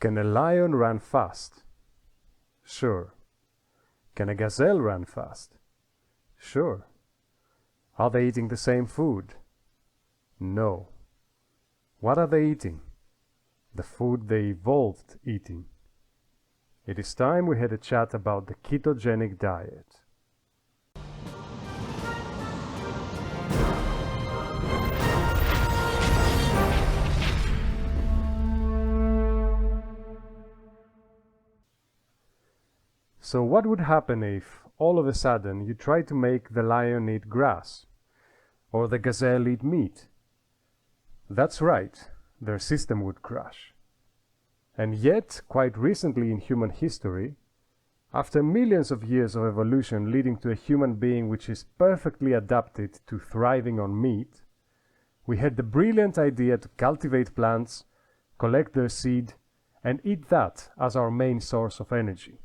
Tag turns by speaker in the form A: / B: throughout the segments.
A: Can a lion run fast? Sure. Can a gazelle run fast? Sure. Are they eating the same food? No. What are they eating? The food they evolved eating. It is time we had a chat about the ketogenic diet. So what would happen if, all of a sudden, you try to make the lion eat grass, or the gazelle eat meat? That's right, their system would crash. And yet, quite recently in human history, after millions of years of evolution leading to a human being which is perfectly adapted to thriving on meat, we had the brilliant idea to cultivate plants, collect their seed, and eat that as our main source of energy.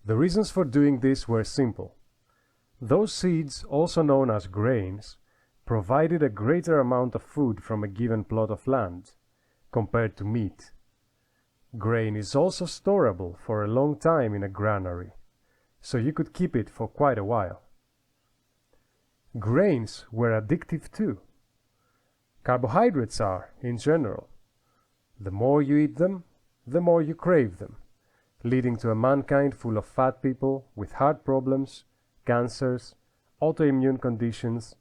A: The reasons for doing this were simple. Those seeds, also known as grains, provided a greater amount of food from a given plot of land compared to meat. Grain is also storable for a long time in a granary, so you could keep it for quite a while. Grains were addictive too. Carbohydrates are, in general. The more you eat them, the more you crave them, leading to a mankind full of fat people with heart problems, cancers, autoimmune conditions,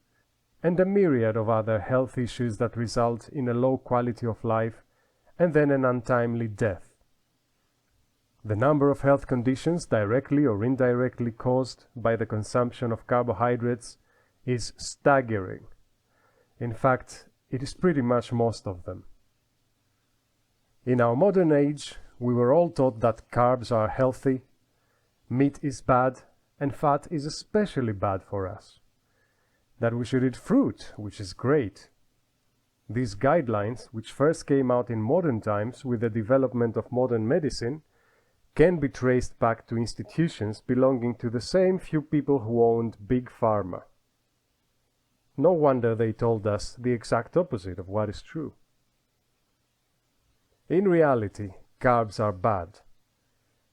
A: and a myriad of other health issues that result in a low quality of life and then an untimely death. The number of health conditions directly or indirectly caused by the consumption of carbohydrates is staggering. In fact, it is pretty much most of them. In our modern age, we were all taught that carbs are healthy, meat is bad, and fat is especially bad for us. That we should eat fruit, which is great. These guidelines, which first came out in modern times with the development of modern medicine, can be traced back to institutions belonging to the same few people who owned Big Pharma. No wonder they told us the exact opposite of what is true. In reality, carbs are bad.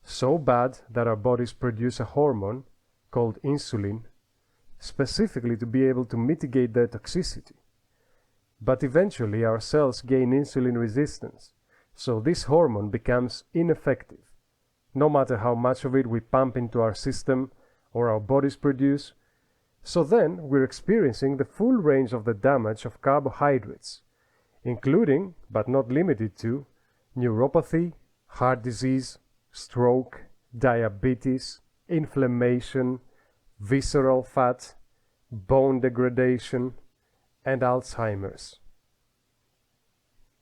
A: So bad that our bodies produce a hormone called insulin, specifically to be able to mitigate their toxicity. But eventually our cells gain insulin resistance, so this hormone becomes ineffective. No matter how much of it we pump into our system or our bodies produce, so then we're experiencing the full range of the damage of carbohydrates, including, but not limited to, neuropathy, heart disease, stroke, diabetes, inflammation, visceral fat, bone degradation, and Alzheimer's.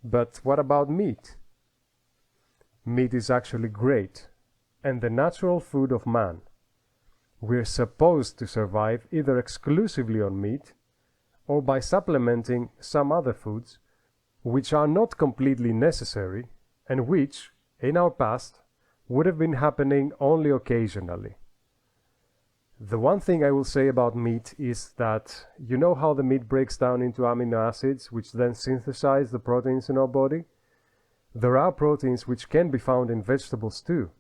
A: But what about meat? Meat is actually great, and the natural food of man. We're supposed to survive either exclusively on meat or by supplementing some other foods which are not completely necessary and which, in our past, would have been happening only occasionally. The one thing I will say about meat is that you know how the meat breaks down into amino acids which then synthesize the proteins in our body? There are proteins which can be found in vegetables too,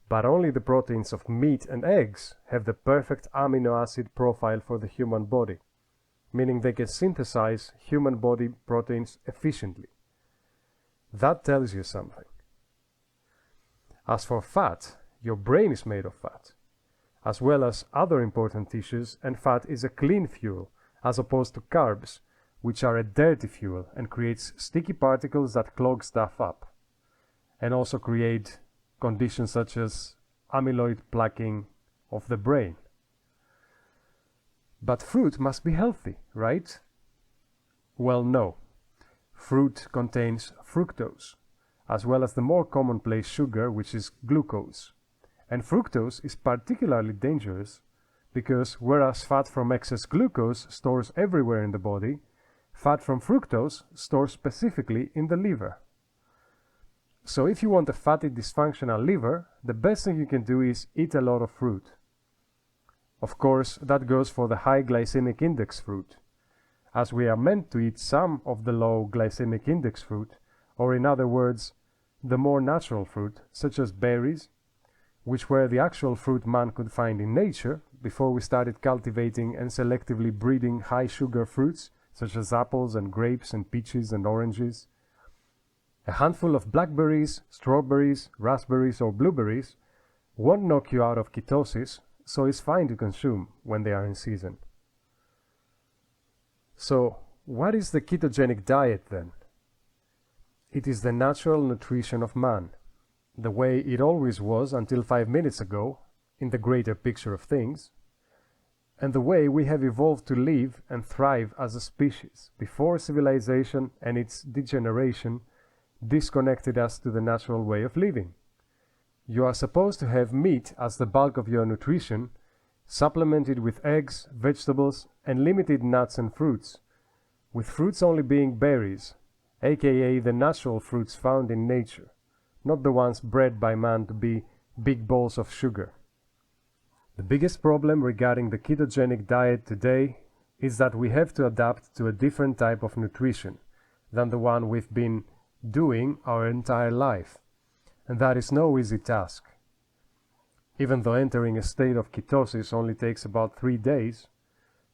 A: but only the proteins of meat and eggs have the perfect amino acid profile for the human body, meaning they can synthesize human body proteins efficiently. That tells you something. As for fat, your brain is made of fat, as well as other important tissues, and fat is a clean fuel, as opposed to carbs, which are a dirty fuel and creates sticky particles that clog stuff up, and also create conditions such as amyloid plaquing of the brain. But fruit must be healthy, right? Well, no. Fruit contains fructose, as well as the more commonplace sugar, which is glucose. And fructose is particularly dangerous because whereas fat from excess glucose stores everywhere in the body, fat from fructose stores specifically in the liver. So if you want a fatty dysfunctional liver, the best thing you can do is eat a lot of fruit. Of course, that goes for the high glycemic index fruit, as we are meant to eat some of the low glycemic index fruit or in other words, the more natural fruit, such as berries, which were the actual fruit man could find in nature before we started cultivating and selectively breeding high-sugar fruits, such as apples and grapes and peaches and oranges. A handful of blackberries, strawberries, raspberries, or blueberries won't knock you out of ketosis, so it's fine to consume when they are in season. So, what is the ketogenic diet then? It is the natural nutrition of man, the way it always was until 5 minutes ago, in the greater picture of things, and the way we have evolved to live and thrive as a species before civilization and its degeneration disconnected us to the natural way of living. You are supposed to have meat as the bulk of your nutrition, supplemented with eggs, vegetables, and limited nuts and fruits, with fruits only being berries, aka the natural fruits found in nature, not the ones bred by man to be big balls of sugar. The biggest problem regarding the ketogenic diet today is that we have to adapt to a different type of nutrition than the one we've been doing our entire life, and that is no easy task. Even though entering a state of ketosis only takes about 3 days,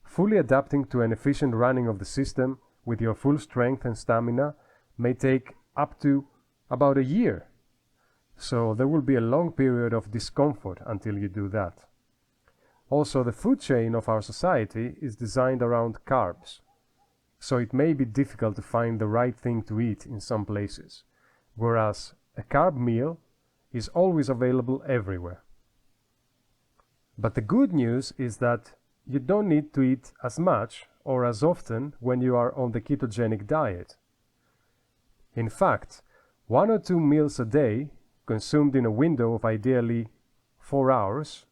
A: fully adapting to an efficient running of the system with your full strength and stamina may take up to about a year. So there will be a long period of discomfort until you do that. Also, the food chain of our society is designed around carbs, so it may be difficult to find the right thing to eat in some places, whereas a carb meal is always available everywhere. But the good news is that you don't need to eat as much or as often when you are on the ketogenic diet. In fact, 1 or 2 meals a day, consumed in a window of ideally 4 hours,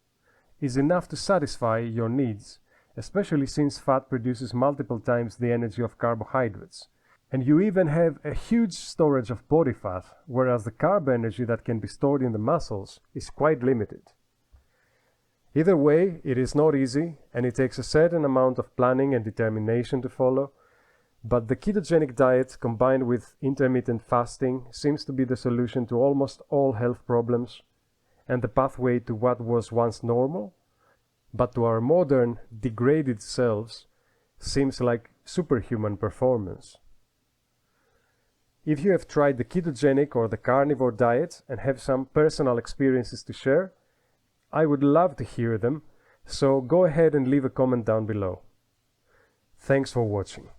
A: is enough to satisfy your needs, especially since fat produces multiple times the energy of carbohydrates. And you even have a huge storage of body fat, whereas the carb energy that can be stored in the muscles is quite limited. Either way, it is not easy, and it takes a certain amount of planning and determination to follow, but the ketogenic diet combined with intermittent fasting seems to be the solution to almost all health problems, and the pathway to what was once normal, but to our modern, degraded selves, seems like superhuman performance. If you have tried the ketogenic or the carnivore diet and have some personal experiences to share, I would love to hear them, so go ahead and leave a comment down below. Thanks for watching.